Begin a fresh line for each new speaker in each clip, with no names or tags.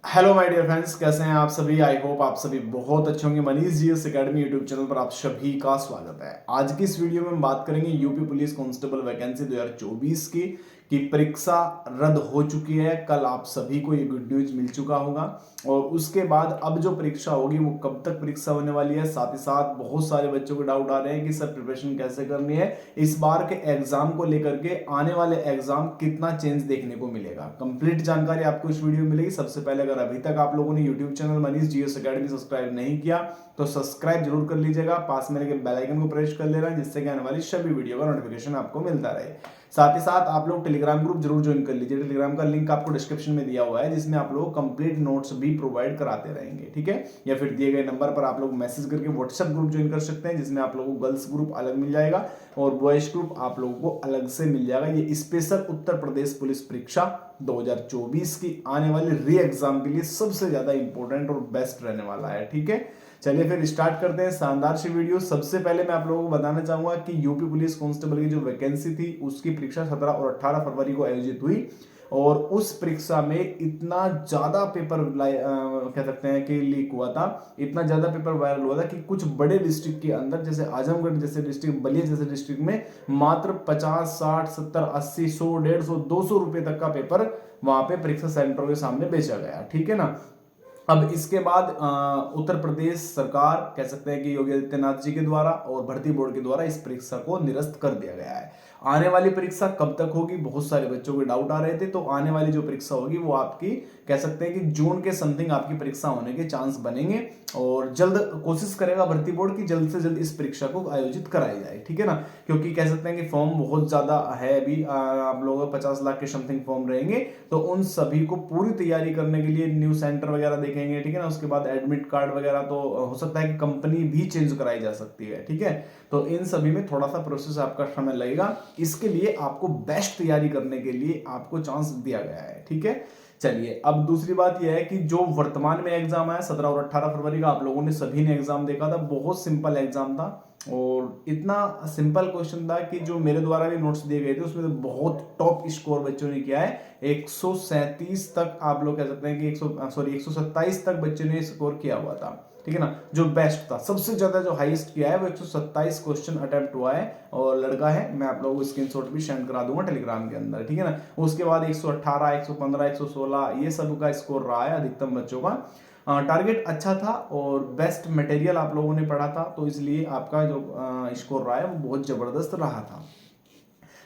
Hello my dear friends, कैसे हैं आप सभी। आई होप आप सभी बहुत अच्छे होंगे। Manish G S academy YouTube channel पर आप सभी का स्वागत है। आज की इस वीडियो में हम बात करेंगे यूपी पुलिस कांस्टेबल वैकेंसी 2024 की परीक्षा रद्द हो चुकी है। कल आप सभी को ये गुड न्यूज मिल चुका होगा और उसके बाद अब जो परीक्षा होगी वो कब तक परीक्षा होने वाली है। साथ ही साथ बहुत सारे बच्चों को डाउट आ रहे हैं कि सर प्रिपरेशन कैसे करनी है, इस बार के एग्जाम को लेकर के आने वाले एग्जाम कितना चेंज देखने को मिलेगा। कंप्लीट जानकारी आपको इस वीडियो में मिलेगी। सबसे पहले अगर अभी तक आप लोगों ने YouTube channel Manish GS academy subscribe नहीं किया तो सब्सक्राइब जरूर कर लीजिएगा। पास में लगे बेल आइकन को प्रेस कर लेना जिससे कि आने वाली सभी वीडियो का नोटिफिकेशन आपको मिलता रहे। साथ ही साथ आप लोग टेलीग्राम ग्रुप जरूर ज्वाइन कर लीजिए। टेलीग्राम का लिंक आपको डिस्क्रिप्शन में दिया हुआ है जिसमें आप लोग कंप्लीट नोट्स भी प्रोवाइड कराते रहेंगे, ठीक है। या फिर दिए गए नंबर पर आप लोग मैसेज करके व्हाट्सएप ग्रुप ज्वाइन कर सकते हैं जिसमें आप लोगों को गर्ल्स ग्रुप अलग मिल जाएगा और बॉयज ग्रुप आप लोगों को अलग से मिल जाएगा। ये स्पेशल उत्तर प्रदेश पुलिस परीक्षा 2024 की आने वाली री एग्जाम के लिए सबसे ज्यादा इंपॉर्टेंट और बेस्ट रहने वाला है, ठीक है। चलिए फिर स्टार्ट करते हैं शानदार सी वीडियो। सबसे पहले मैं आप लोगों को बताना चाहूंगा कि यूपी पुलिस कांस्टेबल की जो वैकेंसी थी उसकी परीक्षा 17 और 18 फरवरी को आयोजित हुई और उस परीक्षा में इतना ज्यादा पेपर कह सकते हैं कि लीक हुआ था, इतना ज्यादा पेपर वायरल हुआ था कि कुछ बड़े डिस्ट्रिक्ट के अंदर जैसे आजमगढ़ जैसे डिस्ट्रिक्ट, बलिया जैसे डिस्ट्रिक्ट में मात्र 50, 60, 70, 80, 100, 150, 200 रुपए तक का पेपर वहां पे परीक्षा सेंटरों के सामने बेचा गया, ठीक है ना। अब इसके बाद उत्तर प्रदेश सरकार कह सकते हैं कि योगी आदित्यनाथ जी के द्वारा और भर्ती बोर्ड के द्वारा इस परीक्षा को निरस्त कर दिया गया है। आने वाली परीक्षा कब तक होगी, बहुत सारे बच्चों के डाउट आ रहे थे। तो आने वाली जो परीक्षा होगी वो आपकी कह सकते हैं कि जून के समथिंग आपकी परीक्षा होने के चांस बनेंगे और जल्द कोशिश करेगा भर्ती बोर्ड की जल्द से जल्द इस परीक्षा को आयोजित कराई जाए, ठीक है ना। क्योंकि कह सकते हैं कि फॉर्म बहुत ज्यादा है अभी, आप लोगों का 50 लाख के समथिंग फॉर्म रहेंगे तो उन सभी को पूरी तैयारी करने के लिए न्यू सेंटर वगैरह देखेंगे, ठीक है ना। उसके बाद एडमिट कार्ड वगैरह तो हो सकता है कि कंपनी भी चेंज कराई जा सकती है, ठीक है। तो इन सभी में थोड़ा सा प्रोसेस आपका समय लगेगा। इसके लिए आपको बेस्ट तैयारी करने के लिए आपको चांस दिया गया है, ठीक है। चलिए अब दूसरी बात यह है कि जो वर्तमान में एग्जाम आया 17 और 18 फरवरी का, आप लोगों ने सभी ने एग्जाम देखा था। बहुत सिंपल एग्जाम था और इतना सिंपल क्वेश्चन था कि जो मेरे द्वारा भी नोट्स दिए गए थे उसमें तो बहुत टॉप स्कोर बच्चों ने किया है। 137 तक आप लोग कह सकते हैं कि 127 तक बच्चों ने स्कोर किया हुआ था, ठीक है ना। जो बेस्ट था, सबसे ज्यादा जो हाईएस्ट किया है वो 127 क्वेश्चन अटेम्प्ट हुआ है और लड़का है। मैं आप लोगों को स्क्रीनशॉट भी सेंड करा दूंगा टेलीग्राम के अंदर, ठीक है ना। उसके बाद 118, 115, 116 ये सब का स्कोर रहा है अधिकतम बच्चों का। टारगेट अच्छा था और बेस्ट मटेरियल आप लोगों ने पढ़ा था तो इसलिए आपका जो स्कोर रहा है वो बहुत जबरदस्त रहा था।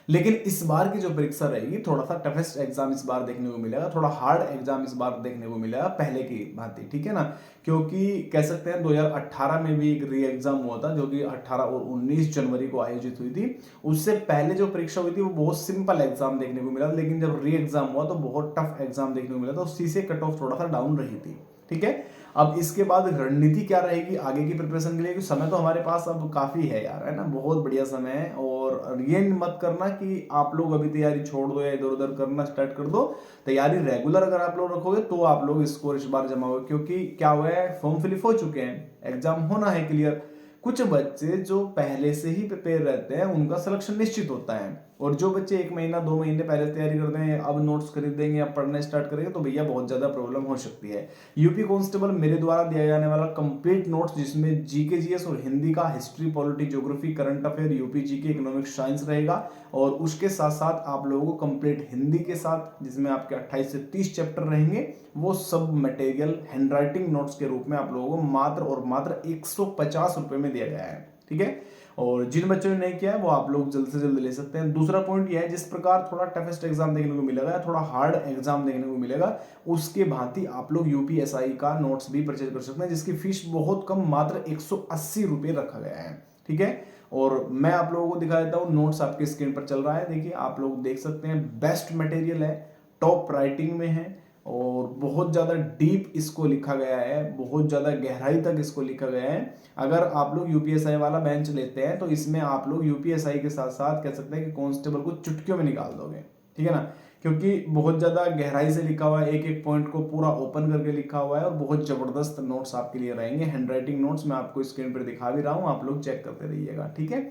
लेकिन इस बार की जो परीक्षा रहेगी थोड़ा सा टफेस्ट एग्जाम इस बार देखने को मिलेगा, थोड़ा हार्ड एग्जाम इस बार देखने को मिलेगा पहले की भांति, ठीक है ना। क्योंकि कह सकते हैं 2018 में भी एक री एग्जाम हुआ था जो कि 18 और 19 जनवरी को आयोजित हुई थी। उससे पहले जो परीक्षा हुई थी वो बहुत सिंपल एग्जाम देखने को मिला, लेकिन जब री एग्जाम हुआ तो बहुत टफ एग्जाम देखने को मिला था। उसी से कट ऑफ थोड़ा सा डाउन रही थी, ठीक है। अब इसके बाद रणनीति क्या रहेगी आगे की प्रिपरेशन के लिए, क्योंकि समय तो हमारे पास अब काफी है यार, है ना, बहुत बढ़िया समय है। और ये मत करना कि आप लोग अभी तैयारी छोड़ दो या इधर उधर करना स्टार्ट कर दो। तैयारी रेगुलर अगर आप लोग रखोगे तो आप लोग स्कोर इस बार जमाओगे, क्योंकि क्या हुआ है, फॉर्म फिलअप हो चुके हैं, एग्जाम होना है क्लियर। कुछ बच्चे जो पहले से ही प्रिपेयर रहते हैं उनका सिलेक्शन निश्चित होता है और जो बच्चे 1 महीना 2 महीने पहले तैयारी करते हैं अब नोट्स खरीदेंगे या पढ़ना स्टार्ट करेंगे तो भैया बहुत ज्यादा प्रॉब्लम हो सकती है। यूपी कांस्टेबल मेरे द्वारा दिया जाने वाला कंप्लीट नोट्स जिसमें जीके जीएस और हिंदी का, history, polity, geography, current affair, UP GK, economics, science रहेगा और उसके साथ साथ आप लोगों को कंप्लीट हिंदी के साथ जिसमें आपके 28 से 30 चैप्टर रहेंगे वो सब मटेरियल हैंडराइटिंग नोट्स के रूप में आप लोगों को मात्र और मात्र 150 रुपए में दिया गया है, ठीक है। और जिन बच्चों ने नहीं किया है वो आप लोग जल्द से जल्द ले सकते हैं। दूसरा पॉइंट यह है, जिस प्रकार थोड़ा टफेस्ट एग्जाम देखने को मिलेगा, थोड़ा हार्ड एग्जाम देखने को मिलेगा, उसके भांति आप लोग यूपीएसआई का नोट्स भी परचेज कर सकते हैं जिसकी फीस बहुत कम मात्र 180 रुपए रखा गया है, ठीक है। और मैं आप लोगों को दिखा देता हूँ, नोट्स आपके स्क्रीन पर चल रहा है, देखिए आप लोग देख सकते हैं। बेस्ट मटेरियल है, टॉप राइटिंग में है और बहुत ज़्यादा डीप इसको लिखा गया है, बहुत ज़्यादा गहराई तक इसको लिखा गया है। अगर आप लोग यूपीएसआई वाला बेंच लेते हैं तो इसमें आप लोग यूपीएसआई के साथ साथ कह सकते हैं कि कांस्टेबल को चुटकियों में निकाल दोगे, ठीक है ना। क्योंकि बहुत ज़्यादा गहराई से लिखा हुआ है, एक एक पॉइंट को पूरा ओपन करके लिखा हुआ है और बहुत ज़बरदस्त नोट्स आपके लिए रहेंगे। हैंडराइटिंग नोट्स मैं आपको स्क्रीन पर दिखा भी रहा हूँ, आप लोग चेक करते रहिएगा, ठीक है।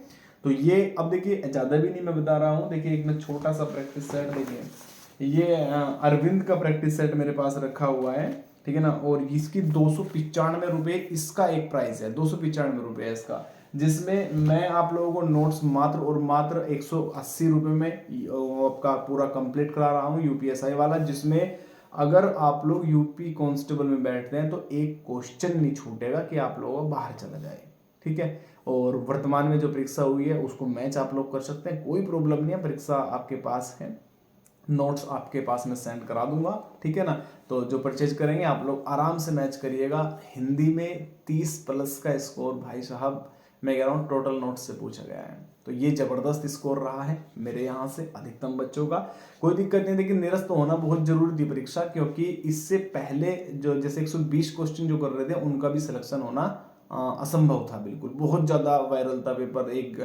तो ये अब देखिए, ज़्यादा भी नहीं मैं बता रहा हूँ, देखिए एक मैं छोटा सा प्रैक्टिस सेट, देखिए ये अरविंद का प्रैक्टिस सेट मेरे पास रखा हुआ है ठीक है ना। और इसकी 295 रुपये इसका एक प्राइस है, 295 रुपये है इसका, जिसमें मैं आप लोगों को नोट्स मात्र और मात्र 180 रुपये में आपका पूरा कंप्लीट करा रहा हूँ यूपीएसआई वाला, जिसमें अगर आप लोग यूपी कांस्टेबल में बैठते हैं तो एक क्वेश्चन नहीं छूटेगा कि आप लोगों का बाहर चला जाए, ठीक है। और वर्तमान में जो परीक्षा हुई है उसको मैच आप लोग कर सकते हैं, कोई प्रॉब्लम नहीं है, परीक्षा आपके पास है, नोट्स आपके पास मैं सेंड करा दूंगा, ठीक है ना। तो जो परचेज करेंगे आप लोग आराम से मैच करिएगा। हिंदी में 30 प्लस का स्कोर भाई साहब मैं कह रहा हूँ टोटल नोट्स से पूछा गया है, तो ये जबरदस्त स्कोर रहा है मेरे यहाँ से अधिकतम बच्चों का, कोई दिक्कत नहीं। लेकिन निरस्त होना बहुत जरूरी थी परीक्षा, क्योंकि इससे पहले जो जैसे 120 क्वेश्चन जो कर रहे थे उनका भी सिलेक्शन होना असंभव था, बिल्कुल बहुत ज़्यादा वायरल था पेपर, एक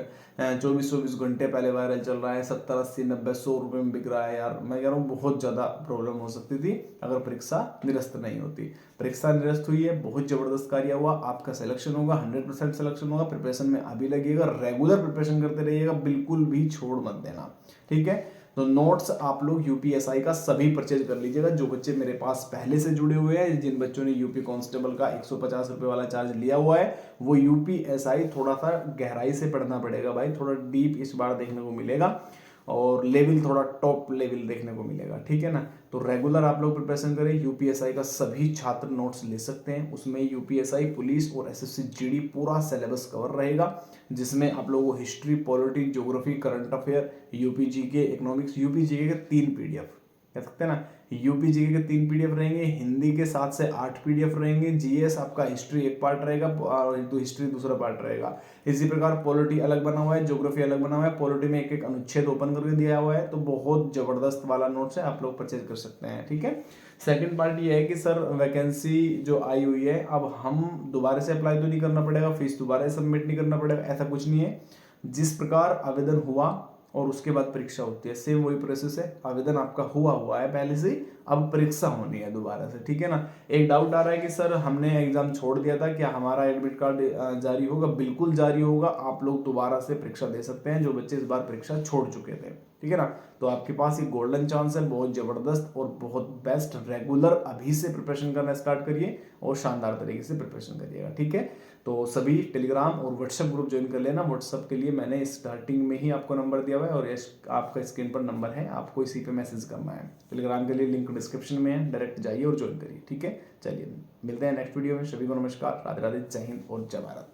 24 घंटे पहले वायरल चल रहा है, 70 80 90 100 रुपये में बिक रहा है यार। मैं कह रहा हूँ बहुत ज़्यादा प्रॉब्लम हो सकती थी अगर परीक्षा निरस्त नहीं होती। परीक्षा निरस्त हुई है, बहुत ज़बरदस्त कार्य हुआ, आपका सिलेक्शन होगा, 100% सिलेक्शन होगा। प्रिपरेशन में अभी लगेगा, रेगुलर प्रिपरेशन करते रहिएगा, बिल्कुल भी छोड़ मत देना, ठीक है। तो नोट्स आप लोग यूपीएसआई का सभी परचेज कर लीजिएगा, जो बच्चे मेरे पास पहले से जुड़े हुए हैं, जिन बच्चों ने यूपी कांस्टेबल का 150 रुपये वाला चार्ज लिया हुआ है, वो यूपीएसआई थोड़ा सा गहराई से पढ़ना पड़ेगा भाई, थोड़ा डीप इस बार देखने को मिलेगा और लेवल थोड़ा टॉप लेवल देखने को मिलेगा, ठीक है ना। तो रेगुलर आप लोग प्रिपरेशन करें, यूपीएसआई का सभी छात्र नोट्स ले सकते हैं, उसमें यूपीएसआई पुलिस और एसएससी जीडी पूरा सिलेबस कवर रहेगा, जिसमें आप लोगों को history, politics, geography, current affair, UP GK, economics, UP GK के 3 पीडीएफ कह सकते हैं ना, यूपी जीके के 3 पीडीएफ रहेंगे, हिंदी के 7 से 8 पीडीएफ रहेंगे, जीएस आपका हिस्ट्री एक पार्ट रहेगा और हिस्ट्री दूसरा पार्ट रहेगा। इसी प्रकार पॉलिटी अलग बना हुआ है, ज्योग्राफी अलग बना हुआ है, पॉलिटी में एक एक अनुच्छेद ओपन करके दिया हुआ है, तो बहुत जबरदस्त वाला नोट्स है, आप लोग परचेज कर सकते हैं, ठीक है। सेकंड पार्ट ये है कि सर वैकेंसी जो आई हुई है, अब हम दोबारा से अप्लाई तो नहीं करना पड़ेगा, फीस दोबारा सबमिट नहीं करना पड़ेगा, ऐसा कुछ नहीं है। जिस प्रकार आवेदन हुआ और उसके बाद परीक्षा होती है, सेम वही प्रोसेस है, आवेदन आपका हुआ है पहले से, अब परीक्षा होनी है दोबारा से, ठीक है ना। एक डाउट आ रहा है कि सर हमने एग्जाम छोड़ दिया था, क्या हमारा एडमिट कार्ड जारी होगा? बिल्कुल जारी होगा, आप लोग दोबारा से परीक्षा दे सकते हैं जो बच्चे इस बार परीक्षा छोड़ चुके थे, ठीक है ना। तो आपके पास एक गोल्डन चांस है, बहुत जबरदस्त और बहुत बेस्ट। रेगुलर अभी से प्रिपरेशन करना स्टार्ट करिए और शानदार तरीके से प्रिपरेशन करिएगा, ठीक है। तो सभी टेलीग्राम और व्हाट्सएप ग्रुप ज्वाइन कर लेना। व्हाट्सएप के लिए मैंने स्टार्टिंग में ही आपको नंबर दिया हुआ है और ये आपका स्क्रीन पर नंबर है, आपको इसी पे मैसेज करना है। टेलीग्राम के लिए लिंक डिस्क्रिप्शन में है, डायरेक्ट जाइए और ज्वाइन करिए, ठीक है। चलिए मिलते हैं नेक्स्ट वीडियो में, सभी को नमस्कार, राधे राधे, जय हिंद और जय भारत।